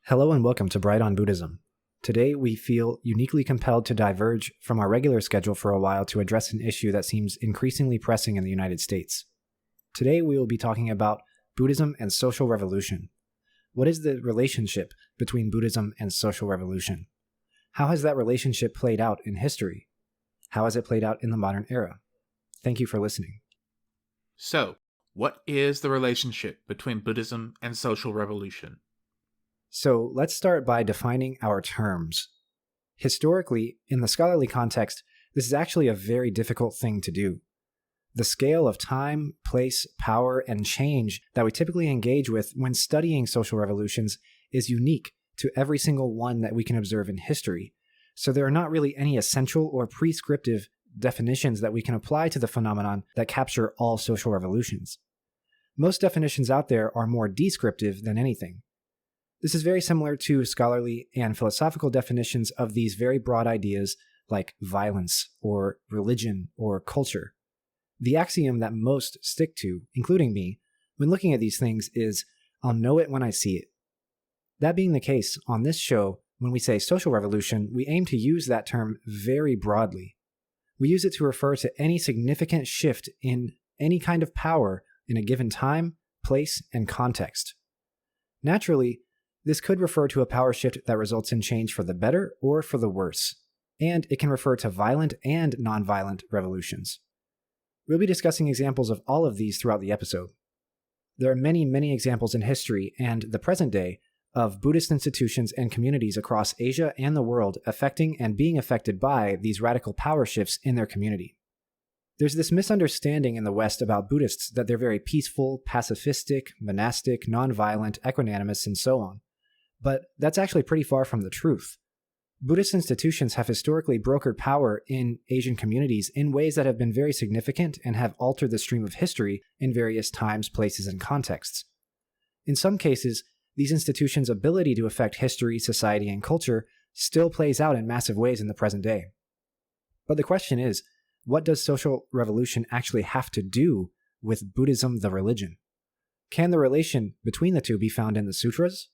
Hello and welcome to Bright on Buddhism. Today we feel uniquely compelled to diverge from our regular schedule for a while to address an issue that seems increasingly pressing in the United States. Today we will be talking about Buddhism and social revolution. What is the relationship between Buddhism and social revolution? How has that relationship played out in history? How has it played out in the modern era? Thank you for listening. So, what is the relationship between Buddhism and social revolution? So let's start by defining our terms. Historically, in the scholarly context, this is actually a very difficult thing to do. The scale of time, place, power, and change that we typically engage with when studying social revolutions is unique to every single one that we can observe in history, so there are not really any essential or prescriptive definitions that we can apply to the phenomenon that capture all social revolutions. Most definitions out there are more descriptive than anything. This is very similar to scholarly and philosophical definitions of these very broad ideas like violence or religion or culture. The axiom that most stick to, including me, when looking at these things is, I'll know it when I see it. That being the case, on this show, when we say social revolution, we aim to use that term very broadly. We use it to refer to any significant shift in any kind of power in a given time, place, and context. Naturally, this could refer to a power shift that results in change for the better or for the worse, and it can refer to violent and nonviolent revolutions. We'll be discussing examples of all of these throughout the episode. There are many examples in history and the present day of Buddhist institutions and communities across Asia and the world affecting and being affected by these radical power shifts in their community. There's this misunderstanding in the West about Buddhists that they're very peaceful, pacifistic, monastic, nonviolent, equanimous, and so on. But that's actually pretty far from the truth. Buddhist institutions have historically brokered power in Asian communities in ways that have been very significant and have altered the stream of history in various times, places, and contexts. In some cases, these institutions' ability to affect history, society, and culture still plays out in massive ways in the present day. But the question is, what does social revolution actually have to do with Buddhism, the religion? Can the relation between the two be found in the sutras?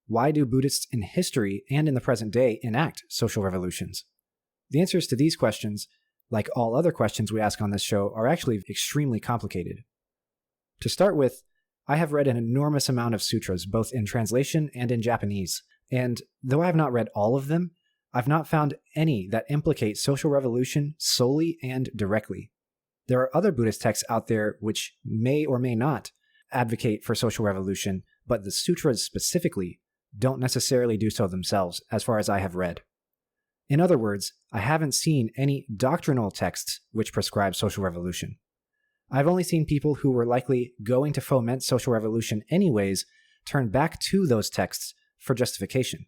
Why do Buddhists in history and in the present day enact social revolutions? The answers to these questions, like all other questions we ask on this show, are actually extremely complicated. To start with, I have read an enormous amount of sutras, both in translation and in Japanese, and though I have not read all of them, I've not found any that implicate social revolution solely and directly. There are other Buddhist texts out there which may or may not advocate for social revolution, but the sutras specifically don't necessarily do so themselves, as far as I have read. In other words, I haven't seen any doctrinal texts which prescribe social revolution. I've only seen people who were likely going to foment social revolution anyways turn back to those texts for justification.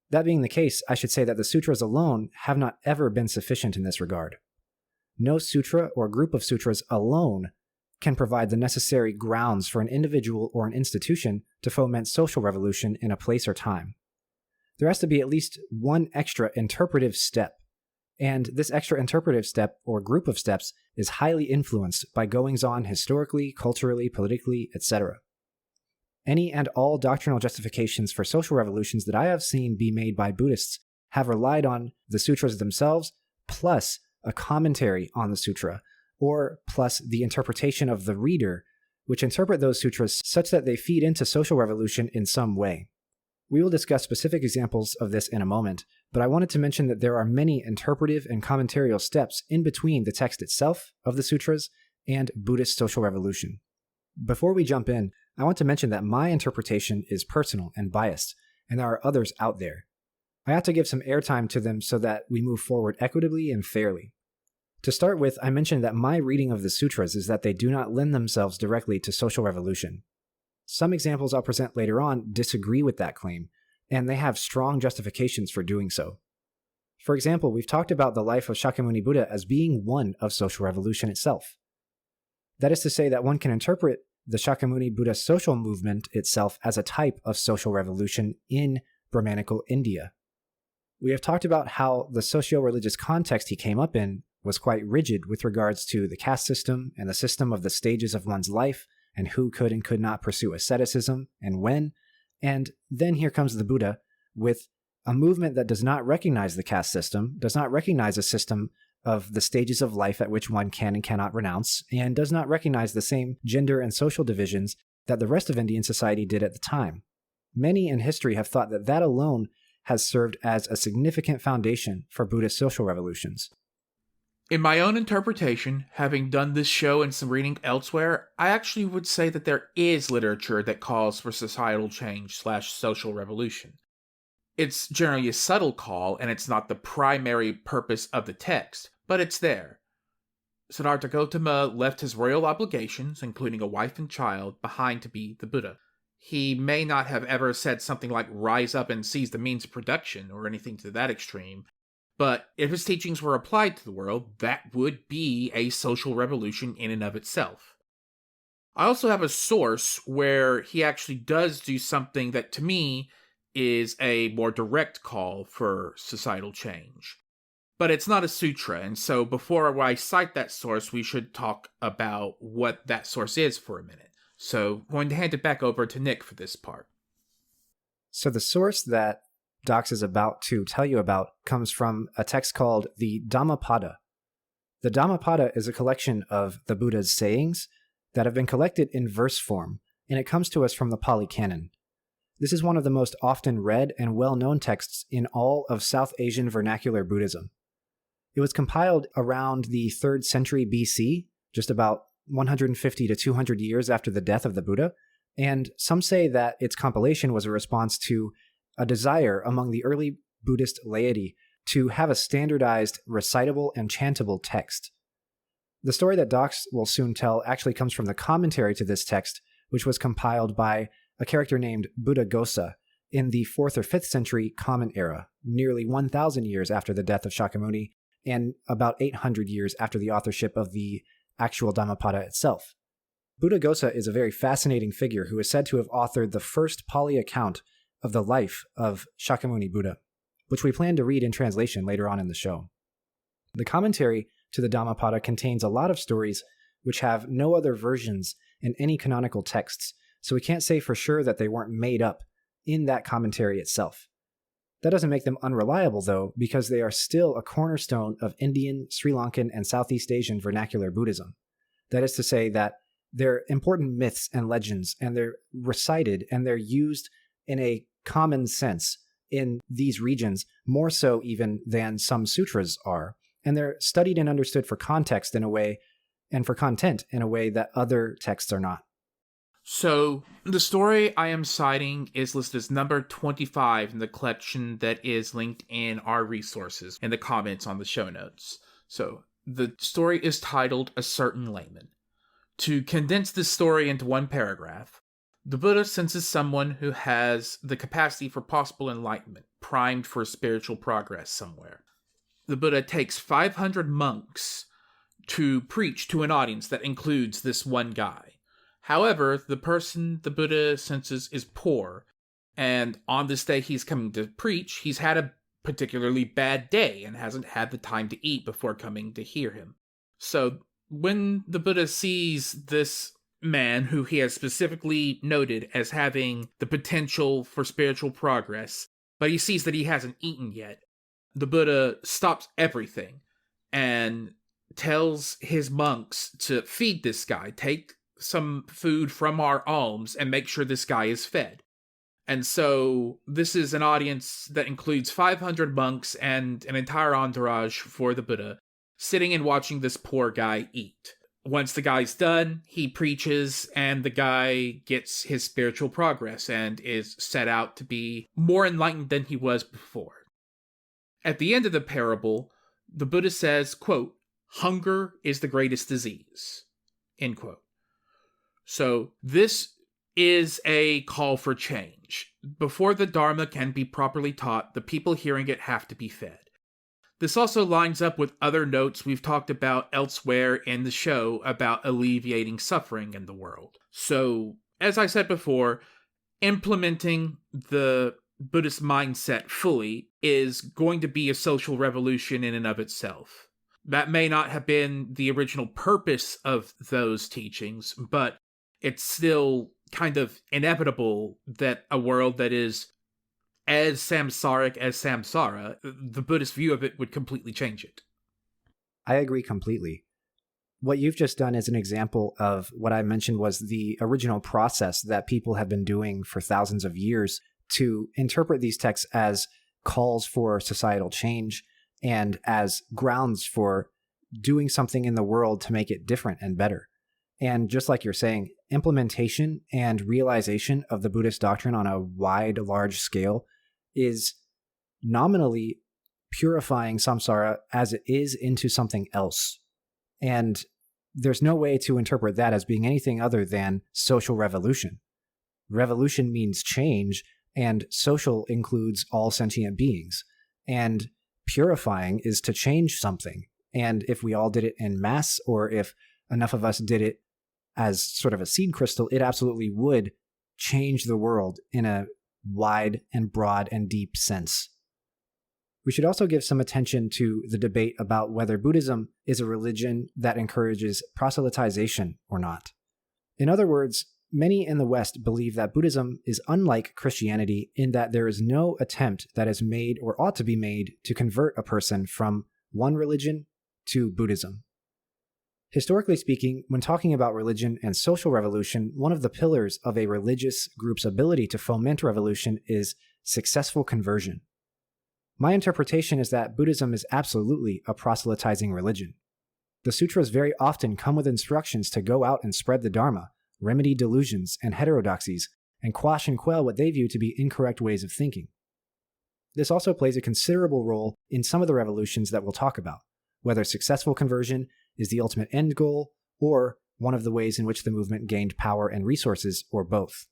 That being the case, I should say that the sutras alone have not ever been sufficient in this regard. No sutra or group of sutras alone can provide the necessary grounds for an individual or an institution to foment social revolution in a place or time. There has to be at least one extra interpretive step, and this extra interpretive step or group of steps is highly influenced by goings-on historically, culturally, politically, etc. Any and all doctrinal justifications for social revolutions that I have seen be made by Buddhists have relied on the sutras themselves, plus a commentary on the sutra, or plus the interpretation of the reader, which interpret those sutras such that they feed into social revolution in some way. We will discuss specific examples of this in a moment, but I wanted to mention that there are many interpretive and commentarial steps in between the text itself of the sutras and Buddhist social revolution. Before we jump in, I want to mention that my interpretation is personal and biased, and there are others out there. I have to give some airtime to them so that we move forward equitably and fairly. To start with, I mentioned that my reading of the sutras is that they do not lend themselves directly to social revolution. Some examples I'll present later on disagree with that claim, and they have strong justifications for doing so. For example, we've talked about the life of Shakyamuni Buddha as being one of social revolution itself. That is to say that one can interpret the Shakyamuni Buddha social movement itself as a type of social revolution in Brahmanical India. We have talked about how the socio-religious context he came up in was quite rigid with regards to the caste system and the system of the stages of one's life and who could and could not pursue asceticism and when, And then here comes the Buddha with a movement that does not recognize the caste system, does not recognize a system of the stages of life at which one can and cannot renounce, and does not recognize the same gender and social divisions that the rest of Indian society did at the time. Many in history have thought that that alone has served as a significant foundation for Buddhist social revolutions. In my own interpretation, having done this show and some reading elsewhere, I actually would say that there is literature that calls for societal change/social revolution. It's generally a subtle call, and it's not the primary purpose of the text, but it's there. Siddhartha Gautama left his royal obligations, including a wife and child, behind to be the Buddha. He may not have ever said something like rise up and seize the means of production or anything to that extreme, but if his teachings were applied to the world, that would be a social revolution in and of itself. I also have a source where he actually does do something that to me is a more direct call for societal change. But it's not a sutra, and so before I cite that source, we should talk about what that source is for a minute. So I'm going to hand it back over to Nick for this part. So the source that Dox is about to tell you about comes from a text called the Dhammapada. The Dhammapada is a collection of the Buddha's sayings that have been collected in verse form, and it comes to us from the Pali Canon. This is one of the most often read and well-known texts in all of South Asian vernacular Buddhism. It was compiled around the 3rd century BC, just about 150 to 200 years after the death of the Buddha, and some say that its compilation was a response to a desire among the early Buddhist laity to have a standardized, recitable, and chantable text. The story that Dox will soon tell actually comes from the commentary to this text, which was compiled by a character named Buddhaghosa in the 4th or 5th century Common Era, nearly 1,000 years after the death of Shakyamuni, and about 800 years after the authorship of the actual Dhammapada itself. Buddhaghosa is a very fascinating figure who is said to have authored the first Pali account of the life of Shakyamuni Buddha, which we plan to read in translation later on in the show. The commentary to the Dhammapada contains a lot of stories which have no other versions in any canonical texts, so we can't say for sure that they weren't made up in that commentary itself. That doesn't make them unreliable, though, because they are still a cornerstone of Indian, Sri Lankan, and Southeast Asian vernacular Buddhism. That is to say that they're important myths and legends, and they're recited, and they're used in a common sense in these regions, more so even than some sutras are. And they're studied and understood for context in a way, and for content in a way that other texts are not. So, the story I am citing is listed as number 25 in the collection that is linked in our resources in the comments on the show notes. So, the story is titled A Certain Layman. To condense this story into one paragraph, the Buddha senses someone who has the capacity for possible enlightenment, primed for spiritual progress somewhere. The Buddha takes 500 monks to preach to an audience that includes this one guy. However, the person the Buddha senses is poor, and on this day he's coming to preach, he's had a particularly bad day and hasn't had the time to eat before coming to hear him. So, when the Buddha sees this man who he has specifically noted as having the potential for spiritual progress, but he sees that he hasn't eaten yet, the Buddha stops everything and tells his monks to feed this guy, take some food from our alms and make sure this guy is fed. And so this is an audience that includes 500 monks and an entire entourage for the Buddha, sitting and watching this poor guy eat. Once the guy's done, he preaches, and the guy gets his spiritual progress and is set out to be more enlightened than he was before. At the end of the parable, the Buddha says, quote, "Hunger is the greatest disease," end quote. So this is a call for change. Before the Dharma can be properly taught, the people hearing it have to be fed. This also lines up with other notes we've talked about elsewhere in the show about alleviating suffering in the world. So, as I said before, implementing the Buddhist mindset fully is going to be a social revolution in and of itself. That may not have been the original purpose of those teachings, but it's still kind of inevitable that a world that is as samsaric as samsara, the Buddhist view of it would completely change it. I agree completely. What you've just done is an example of what I mentioned was the original process that people have been doing for thousands of years to interpret these texts as calls for societal change and as grounds for doing something in the world to make it different and better. And just like you're saying, implementation and realization of the Buddhist doctrine on a wide, large scale is nominally purifying samsara as it is into something else. And there's no way to interpret that as being anything other than social revolution. Revolution means change, and social includes all sentient beings. And purifying is to change something. And if we all did it en masse, or if enough of us did it as sort of a seed crystal, it absolutely would change the world in a wide and broad and deep sense. We should also give some attention to the debate about whether Buddhism is a religion that encourages proselytization or not. In other words, many in the West believe that Buddhism is unlike Christianity in that there is no attempt that is made or ought to be made to convert a person from one religion to Buddhism. Historically speaking, when talking about religion and social revolution, one of the pillars of a religious group's ability to foment revolution is successful conversion. My interpretation is that Buddhism is absolutely a proselytizing religion. The sutras very often come with instructions to go out and spread the Dharma, remedy delusions and heterodoxies, and quash and quell what they view to be incorrect ways of thinking. This also plays a considerable role in some of the revolutions that we'll talk about, whether successful conversion is the ultimate end goal, or one of the ways in which the movement gained power and resources, or both.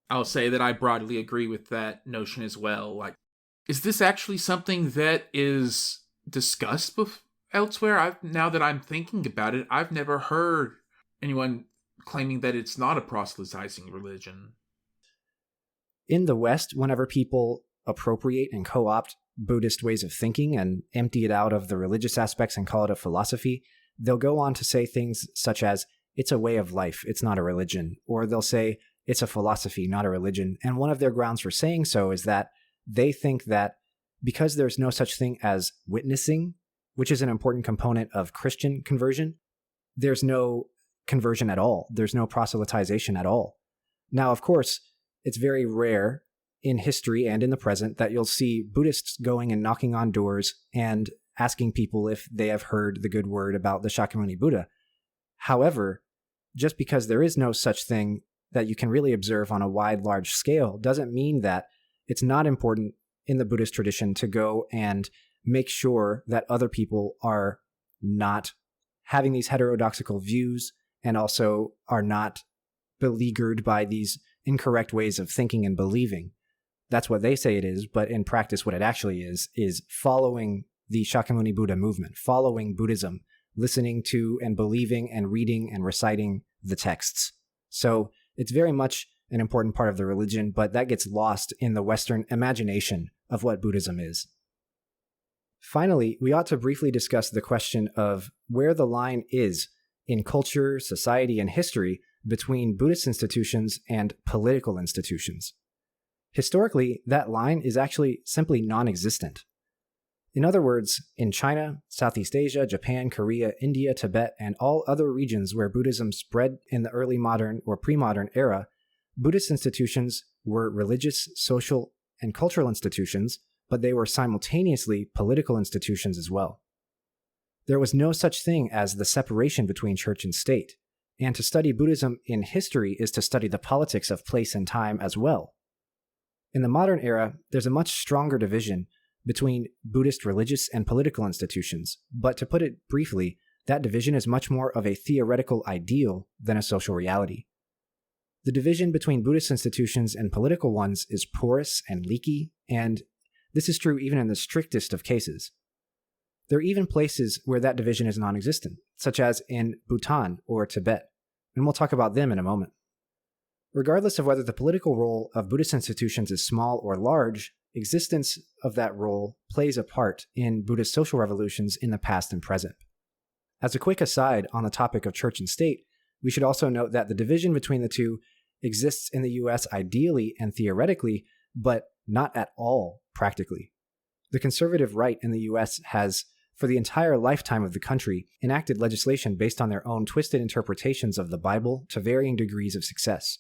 I'll say that I broadly agree with that notion as well. Like, is this actually something that is discussed elsewhere? Now that I'm thinking about it, I've never heard anyone claiming that it's not a proselytizing religion. In the West, whenever people appropriate and co-opt Buddhist ways of thinking and empty it out of the religious aspects and call it a philosophy, they'll go on to say things such as, it's a way of life, it's not a religion. Or they'll say, it's a philosophy, not a religion. And one of their grounds for saying so is that they think that because there's no such thing as witnessing, which is an important component of Christian conversion, there's no conversion at all. There's no proselytization at all. Now, of course, it's very rare in history and in the present that you'll see Buddhists going and knocking on doors and asking people if they have heard the good word about the Shakyamuni Buddha. However, just because there is no such thing that you can really observe on a wide, large scale doesn't mean that it's not important in the Buddhist tradition to go and make sure that other people are not having these heterodoxical views and also are not beleaguered by these incorrect ways of thinking and believing. That's what they say it is, but in practice what it actually is following the Shakyamuni Buddha movement, following Buddhism, listening to and believing and reading and reciting the texts. So it's very much an important part of the religion, but that gets lost in the Western imagination of what Buddhism is. Finally, we ought to briefly discuss the question of where the line is in culture, society, and history between Buddhist institutions and political institutions. Historically, that line is actually simply non-existent. In other words, in China, Southeast Asia, Japan, Korea, India, Tibet, and all other regions where Buddhism spread in the early modern or pre-modern era, Buddhist institutions were religious, social, and cultural institutions, but they were simultaneously political institutions as well. There was no such thing as the separation between church and state, and to study Buddhism in history is to study the politics of place and time as well. In the modern era, there's a much stronger division between Buddhist religious and political institutions, but to put it briefly, that division is much more of a theoretical ideal than a social reality. The division between Buddhist institutions and political ones is porous and leaky, and this is true even in the strictest of cases. There are even places where that division is non-existent, such as in Bhutan or Tibet, and we'll talk about them in a moment. Regardless of whether the political role of Buddhist institutions is small or large, existence of that role plays a part in Buddhist social revolutions in the past and present. As a quick aside on the topic of church and state, we should also note that the division between the two exists in the US ideally and theoretically, but not at all practically. The conservative right in the US has, for the entire lifetime of the country, enacted legislation based on their own twisted interpretations of the Bible to varying degrees of success.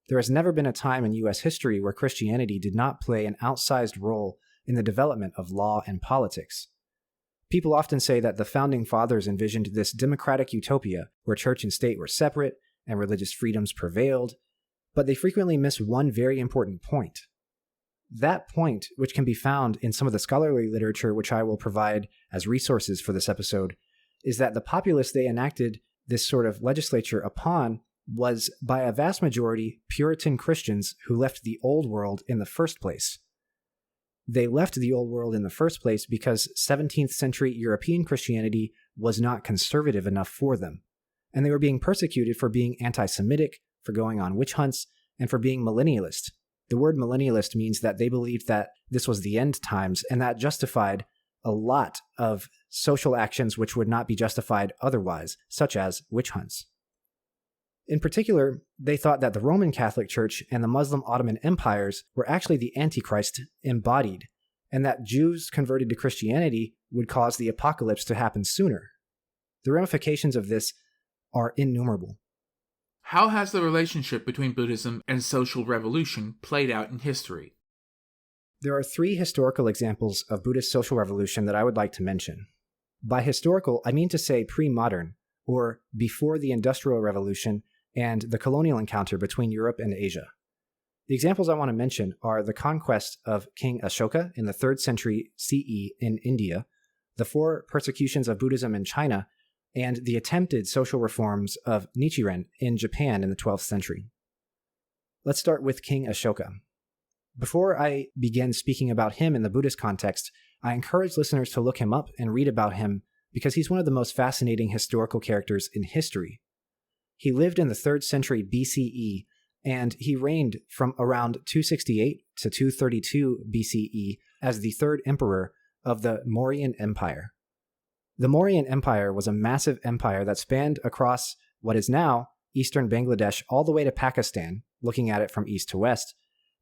There has never been a time in US history where Christianity did not play an outsized role in the development of law and politics. People often say that the Founding Fathers envisioned this democratic utopia where church and state were separate and religious freedoms prevailed, but they frequently miss one very important point. That point, which can be found in some of the scholarly literature which I will provide as resources for this episode, is that the populace they enacted this sort of legislature upon was, by a vast majority, Puritan Christians who left the Old World in the first place. They left the Old World in the first place because 17th century European Christianity was not conservative enough for them, and they were being persecuted for being anti-Semitic, for going on witch hunts, and for being millennialist. The word millennialist means that they believed that this was the end times, and that justified a lot of social actions which would not be justified otherwise, such as witch hunts. In particular, they thought that the Roman Catholic Church and the Muslim Ottoman empires were actually the Antichrist embodied, and that Jews converted to Christianity would cause the apocalypse to happen sooner. The ramifications of this are innumerable. How has the relationship between Buddhism and social revolution played out in history? There are 3 historical examples of Buddhist social revolution that I would like to mention. By historical, I mean to say pre-modern, or before the Industrial Revolution and the colonial encounter between Europe and Asia. The examples I want to mention are the conquest of King Ashoka in the 3rd century CE in India, the 4 persecutions of Buddhism in China, and the attempted social reforms of Nichiren in Japan in the 12th century. Let's start with King Ashoka. Before I begin speaking about him in the Buddhist context, I encourage listeners to look him up and read about him because he's one of the most fascinating historical characters in history. He lived in the 3rd century BCE, and he reigned from around 268 to 232 BCE as the 3rd emperor of the Mauryan Empire. The Mauryan Empire was a massive empire that spanned across what is now eastern Bangladesh all the way to Pakistan, looking at it from east to west,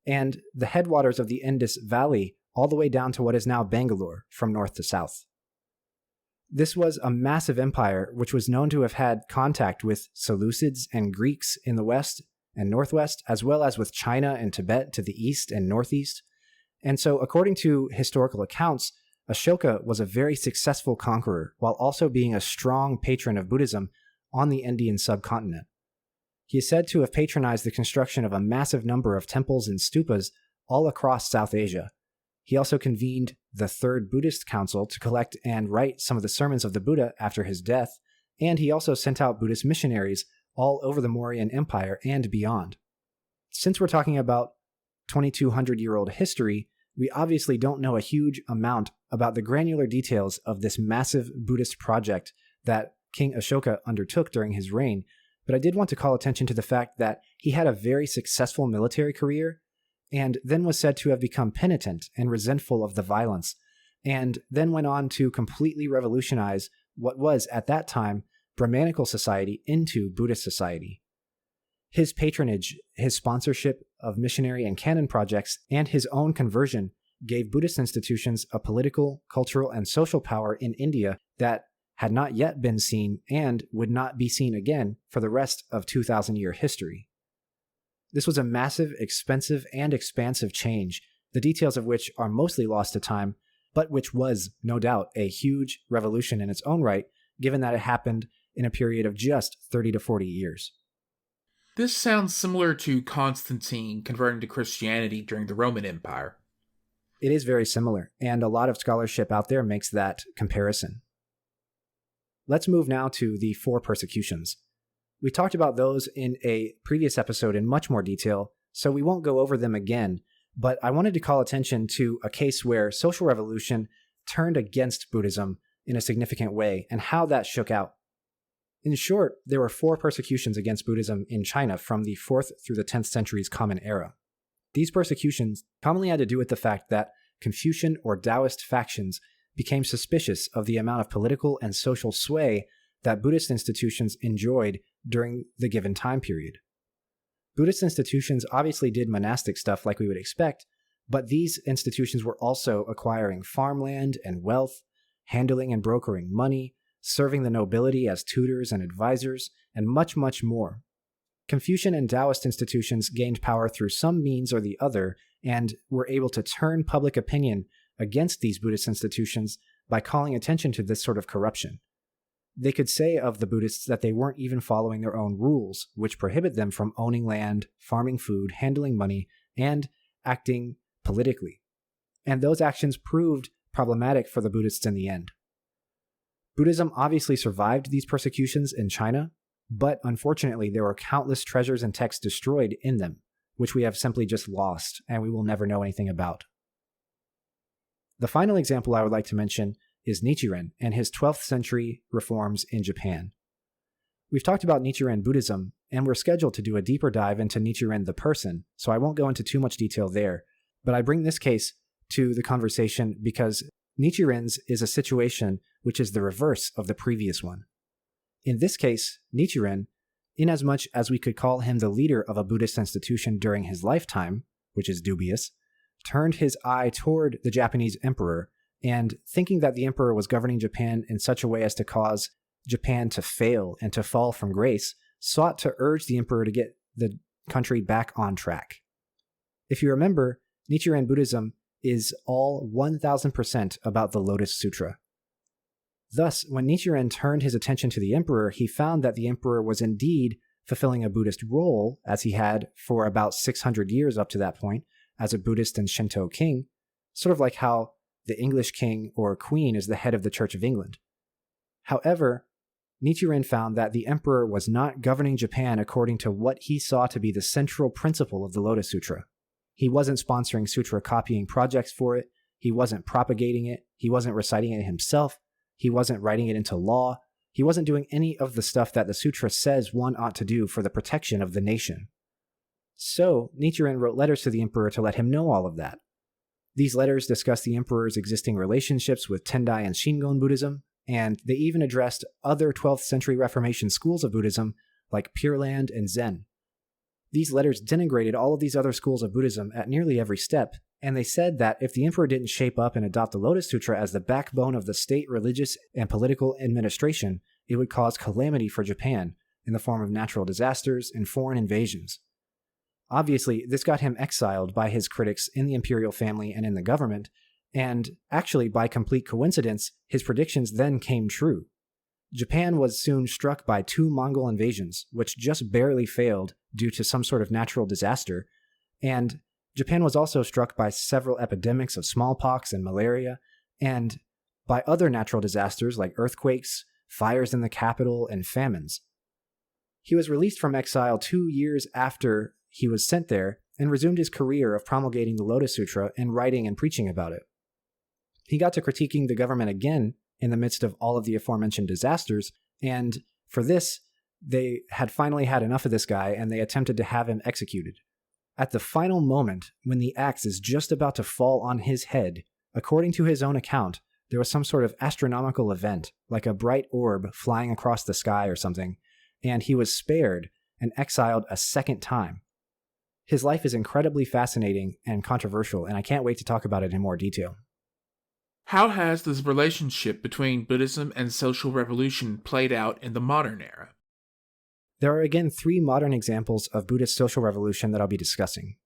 and the headwaters of the Indus Valley all the way down to what is now Bangalore from north to south. This was a massive empire which was known to have had contact with Seleucids and Greeks in the west and northwest, as well as with China and Tibet to the east and northeast. And so, according to historical accounts, Ashoka was a very successful conqueror while also being a strong patron of Buddhism on the Indian subcontinent. He is said to have patronized the construction of a massive number of temples and stupas all across South Asia. He also convened the Third Buddhist Council to collect and write some of the sermons of the Buddha after his death, and he also sent out Buddhist missionaries all over the Mauryan Empire and beyond. Since we're talking about 2,200-year-old history, we obviously don't know a huge amount about the granular details of this massive Buddhist project that King Ashoka undertook during his reign, but I did want to call attention to the fact that he had a very successful military career, and then was said to have become penitent and resentful of the violence, and then went on to completely revolutionize what was, at that time, Brahmanical society into Buddhist society. His patronage, his sponsorship of missionary and canon projects, and his own conversion gave Buddhist institutions a political, cultural, and social power in India that had not yet been seen and would not be seen again for the rest of 2,000-year history. This was a massive, expensive, and expansive change, the details of which are mostly lost to time, but which was, no doubt, a huge revolution in its own right, given that it happened in a period of just 30 to 40 years. This sounds similar to Constantine converting to Christianity during the Roman Empire. It is very similar, and a lot of scholarship out there makes that comparison. Let's move now to the 4 persecutions. We talked about those in a previous episode in much more detail, so we won't go over them again, but I wanted to call attention to a case where social revolution turned against Buddhism in a significant way and how that shook out. In short, there were 4 persecutions against Buddhism in China from the 4th through the 10th centuries Common Era. These persecutions commonly had to do with the fact that Confucian or Taoist factions became suspicious of the amount of political and social sway that Buddhist institutions enjoyed during the given time period. Buddhist institutions obviously did monastic stuff like we would expect, but these institutions were also acquiring farmland and wealth, handling and brokering money, serving the nobility as tutors and advisors, and much, much more. Confucian and Taoist institutions gained power through some means or the other and were able to turn public opinion against these Buddhist institutions by calling attention to this sort of corruption. They could say of the Buddhists that they weren't even following their own rules, which prohibit them from owning land, farming food, handling money, and acting politically. And those actions proved problematic for the Buddhists in the end. Buddhism obviously survived these persecutions in China, but unfortunately there were countless treasures and texts destroyed in them, which we have simply just lost and we will never know anything about. The final example I would like to mention is Nichiren and his 12th century reforms in Japan. We've talked about Nichiren Buddhism, and we're scheduled to do a deeper dive into Nichiren the person, so I won't go into too much detail there, but I bring this case to the conversation because Nichiren's is a situation which is the reverse of the previous one. In this case, Nichiren, inasmuch as we could call him the leader of a Buddhist institution during his lifetime, which is dubious, turned his eye toward the Japanese emperor, and thinking that the emperor was governing Japan in such a way as to cause Japan to fail and to fall from grace, sought to urge the emperor to get the country back on track. If you remember, Nichiren Buddhism is all 1000% about the Lotus Sutra. Thus, when Nichiren turned his attention to the emperor, he found that the emperor was indeed fulfilling a Buddhist role, as he had for about 600 years up to that point, as a Buddhist and Shinto king, sort of like how the English king or queen is the head of the Church of England. However, Nichiren found that the emperor was not governing Japan according to what he saw to be the central principle of the Lotus Sutra. He wasn't sponsoring sutra copying projects for it, he wasn't propagating it, he wasn't reciting it himself, he wasn't writing it into law, he wasn't doing any of the stuff that the sutra says one ought to do for the protection of the nation. So, Nichiren wrote letters to the emperor to let him know all of that. These letters discuss the emperor's existing relationships with Tendai and Shingon Buddhism, and they even addressed other 12th century Reformation schools of Buddhism like Pure Land and Zen. These letters denigrated all of these other schools of Buddhism at nearly every step, and they said that if the emperor didn't shape up and adopt the Lotus Sutra as the backbone of the state religious and political administration, it would cause calamity for Japan in the form of natural disasters and foreign invasions. Obviously, this got him exiled by his critics in the imperial family and in the government, and actually, by complete coincidence, his predictions then came true. Japan was soon struck by 2 Mongol invasions, which just barely failed due to some sort of natural disaster, and Japan was also struck by several epidemics of smallpox and malaria, and by other natural disasters like earthquakes, fires in the capital, and famines. He was released from exile 2 years after he was sent there and resumed his career of promulgating the Lotus Sutra and writing and preaching about it. He got to critiquing the government again in the midst of all of the aforementioned disasters, and for this, they had finally had enough of this guy and they attempted to have him executed. At the final moment, when the axe is just about to fall on his head, according to his own account, there was some sort of astronomical event, like a bright orb flying across the sky or something, and he was spared and exiled a second time. His life is incredibly fascinating and controversial, and I can't wait to talk about it in more detail. How has this relationship between Buddhism and social revolution played out in the modern era? There are again 3 modern examples of Buddhist social revolution that I'll be discussing.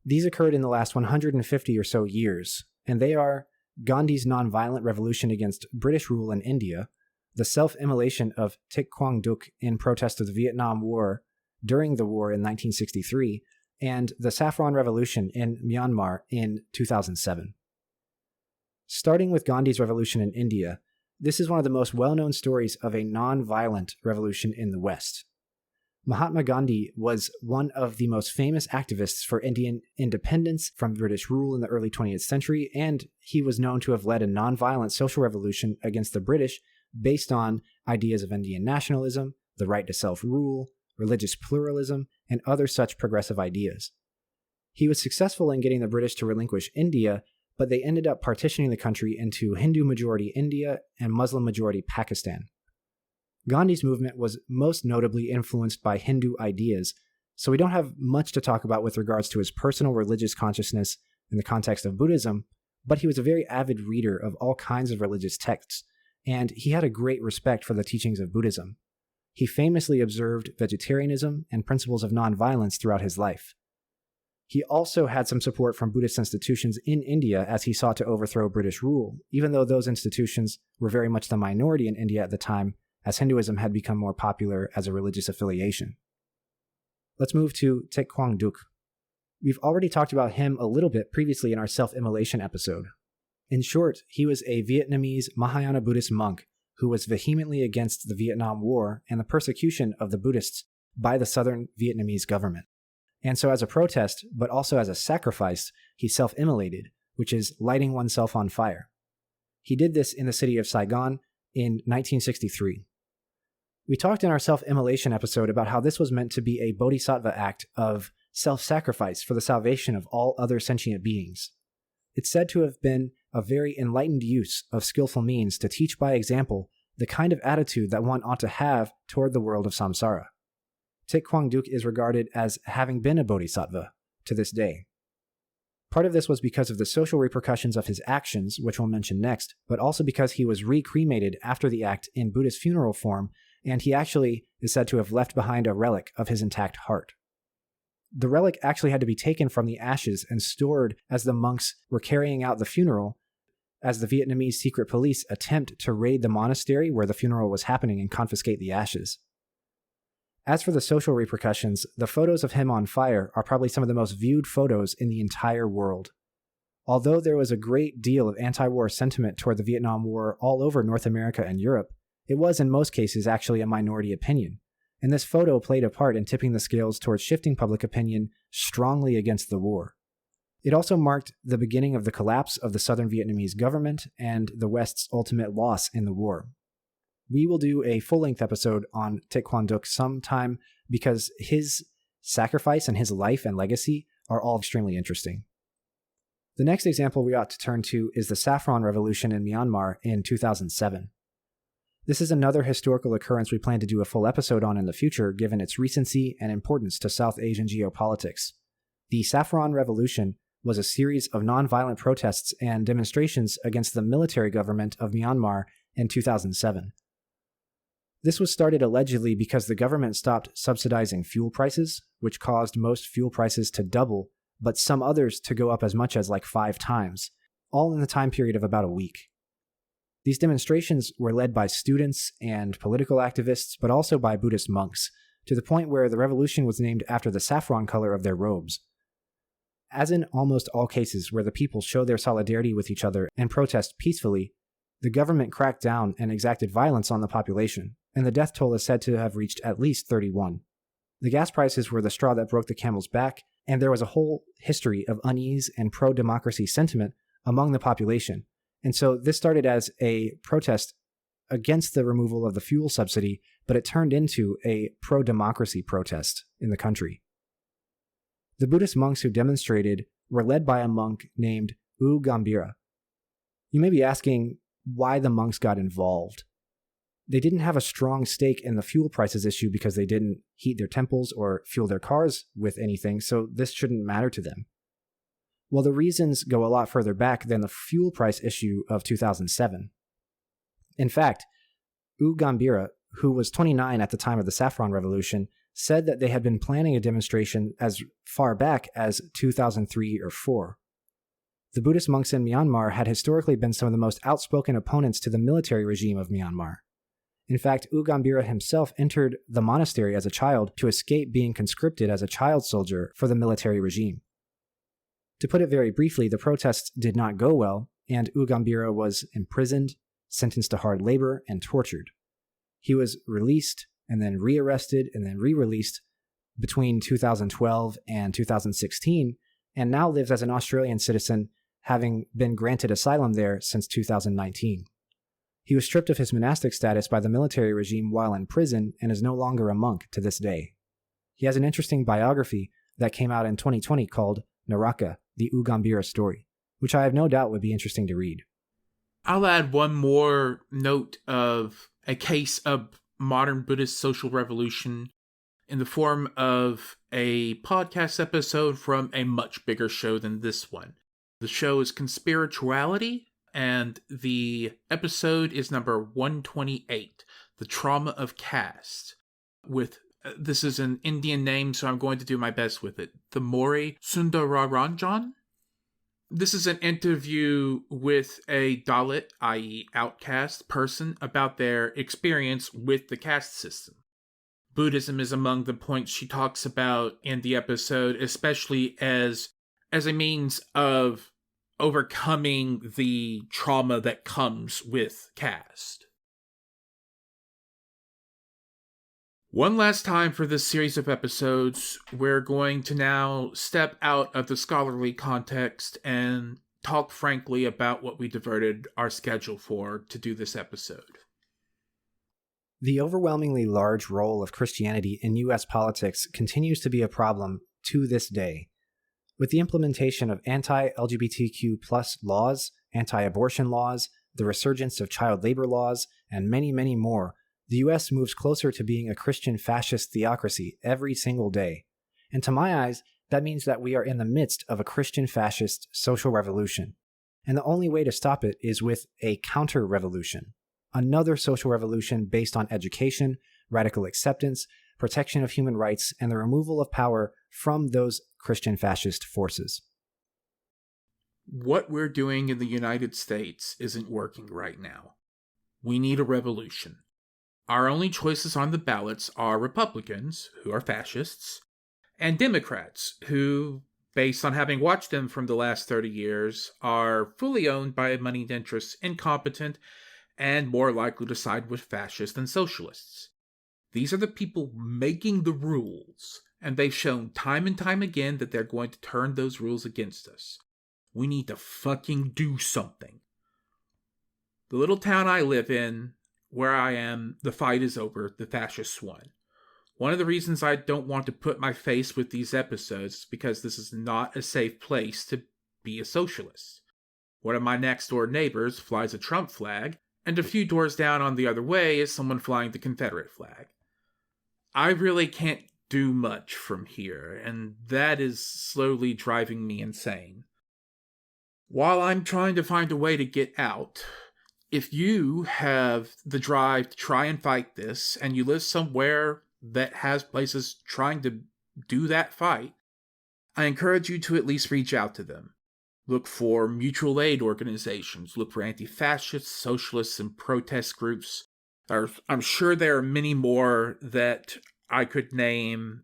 These occurred in the last 150 or so years, and they are Gandhi's nonviolent revolution against British rule in India, the self-immolation of Thich Quang Duc in protest of the Vietnam War during the war in 1963, and the Saffron Revolution in Myanmar in 2007. Starting with Gandhi's revolution in India, this is one of the most well-known stories of a non-violent revolution in the West. Mahatma Gandhi was one of the most famous activists for Indian independence from British rule in the early 20th century, and he was known to have led a non-violent social revolution against the British based on ideas of Indian nationalism, the right to self-rule, religious pluralism, and other such progressive ideas. He was successful in getting the British to relinquish India, but they ended up partitioning the country into Hindu-majority India and Muslim-majority Pakistan. Gandhi's movement was most notably influenced by Hindu ideas, So we don't have much to talk about with regards to his personal religious consciousness in the context of Buddhism, but he was a very avid reader of all kinds of religious texts, and he had a great respect for the teachings of Buddhism. He famously observed vegetarianism and principles of nonviolence throughout his life. He also had some support from Buddhist institutions in India as he sought to overthrow British rule, even though those institutions were very much the minority in India at the time, as Hinduism had become more popular as a religious affiliation. Let's move to Thich Quang Duc. We've already talked about him a little bit previously in our self-immolation episode. In short, he was a Vietnamese Mahayana Buddhist monk who was vehemently against the Vietnam War and the persecution of the Buddhists by the southern Vietnamese government. And so as a protest, but also as a sacrifice, he self-immolated, which is lighting oneself on fire. He did this in the city of Saigon in 1963. We talked in our self-immolation episode about how this was meant to be a bodhisattva act of self-sacrifice for the salvation of all other sentient beings. It's said to have been a very enlightened use of skillful means to teach by example the kind of attitude that one ought to have toward the world of samsara. Thich Quang Duc is regarded as having been a bodhisattva to this day. Part of this was because of the social repercussions of his actions, which we'll mention next, but also because he was re-cremated after the act in Buddhist funeral form, and he actually is said to have left behind a relic of his intact heart. The relic actually had to be taken from the ashes and stored as the monks were carrying out the funeral, as the Vietnamese secret police attempt to raid the monastery where the funeral was happening and confiscate the ashes. As for the social repercussions, the photos of him on fire are probably some of the most viewed photos in the entire world. Although there was a great deal of anti-war sentiment toward the Vietnam War all over North America and Europe, it was in most cases actually a minority opinion, and this photo played a part in tipping the scales towards shifting public opinion strongly against the war. It also marked the beginning of the collapse of the Southern Vietnamese government and the West's ultimate loss in the war. We will do a full-length episode on Thich Quang Duc sometime because his sacrifice and his life and legacy are all extremely interesting. The next example we ought to turn to is the Saffron Revolution in Myanmar in 2007. This is another historical occurrence we plan to do a full episode on in the future given its recency and importance to South Asian geopolitics. The Saffron Revolution was a series of nonviolent protests and demonstrations against the military government of Myanmar in 2007. This was started allegedly because the government stopped subsidizing fuel prices, which caused most fuel prices to double, but some others to go up as much as like 5 times, all in the time period of about a week. These demonstrations were led by students and political activists, but also by Buddhist monks, to the point where the revolution was named after the saffron color of their robes. As in almost all cases where the people show their solidarity with each other and protest peacefully, the government cracked down and exacted violence on the population, and the death toll is said to have reached at least 31. The gas prices were the straw that broke the camel's back, and there was a whole history of unease and pro-democracy sentiment among the population. And so this started as a protest against the removal of the fuel subsidy, but it turned into a pro-democracy protest in the country. The Buddhist monks who demonstrated were led by a monk named U Gambira. You may be asking why the monks got involved. They didn't have a strong stake in the fuel prices issue because they didn't heat their temples or fuel their cars with anything, so this shouldn't matter to them. Well, the reasons go a lot further back than the fuel price issue of 2007. In fact, U Gambira, who was 29 at the time of the Saffron Revolution, said that they had been planning a demonstration as far back as 2003 or 4. The Buddhist monks in Myanmar had historically been some of the most outspoken opponents to the military regime of Myanmar. In fact, U Gambira himself entered the monastery as a child to escape being conscripted as a child soldier for the military regime. To put it very briefly, the protests did not go well, and U Gambira was imprisoned, sentenced to hard labor, and tortured. He was released, and then rearrested, and then re-released between 2012 and 2016, and now lives as an Australian citizen, having been granted asylum there since 2019. He was stripped of his monastic status by the military regime while in prison and is no longer a monk to this day. He has an interesting biography that came out in 2020 called Naraka, the U Gambira story, which I have no doubt would be interesting to read. I'll add one more note of a case of modern Buddhist social revolution in the form of a podcast episode from a much bigger show than this one. The show is Conspirituality, and the episode is number 128, The Trauma of Caste, with, this is an Indian name, so I'm going to do my best with it, Thamori Sundararanjan. This is an interview with a Dalit, i.e. outcast, person about their experience with the caste system. Buddhism is among the points she talks about in the episode, especially as a means of overcoming the trauma that comes with caste. One last time for this series of episodes, we're going to now step out of the scholarly context and talk frankly about what we diverted our schedule for to do this episode. The overwhelmingly large role of Christianity in U.S. politics continues to be a problem to this day. With the implementation of anti-LGBTQ+ laws, anti-abortion laws, the resurgence of child labor laws, and many, many more, the U.S. moves closer to being a Christian fascist theocracy every single day. And to my eyes, that means that we are in the midst of a Christian fascist social revolution. And the only way to stop it is with a counter-revolution. Another social revolution based on education, radical acceptance, protection of human rights, and the removal of power from those Christian fascist forces. What we're doing in the United States isn't working right now. We need a revolution. Our only choices on the ballots are Republicans, who are fascists, and Democrats, who, based on having watched them from the last 30 years, are fully owned by moneyed interests, incompetent, and more likely to side with fascists than socialists. These are the people making the rules, and they've shown time and time again that they're going to turn those rules against us. We need to fucking do something. The little town I live in, where I am, the fight is over, the fascists won. One of the reasons I don't want to put my face with these episodes is because this is not a safe place to be a socialist. One of my next door neighbors flies a Trump flag, and a few doors down on the other way is someone flying the Confederate flag. I really can't do much from here, and that is slowly driving me insane. While I'm trying to find a way to get out, if you have the drive to try and fight this, and you live somewhere that has places trying to do that fight, I encourage you to at least reach out to them. Look for mutual aid organizations, look for anti-fascists, socialists, and protest groups. I'm sure there are many more that I could name.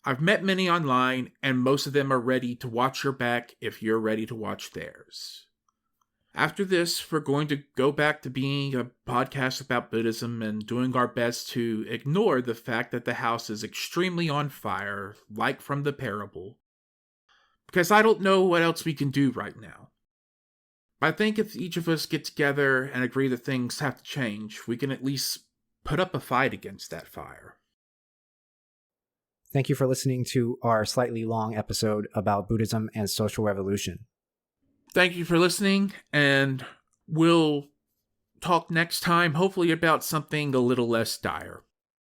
I've met many online, and most of them are ready to watch your back if you're ready to watch theirs. After this, we're going to go back to being a podcast about Buddhism and doing our best to ignore the fact that the house is extremely on fire, like from the parable. Because I don't know what else we can do right now. But I think if each of us get together and agree that things have to change, we can at least put up a fight against that fire. Thank you for listening to our slightly long episode about Buddhism and social revolution. Thank you for listening, and we'll talk next time, hopefully about something a little less dire.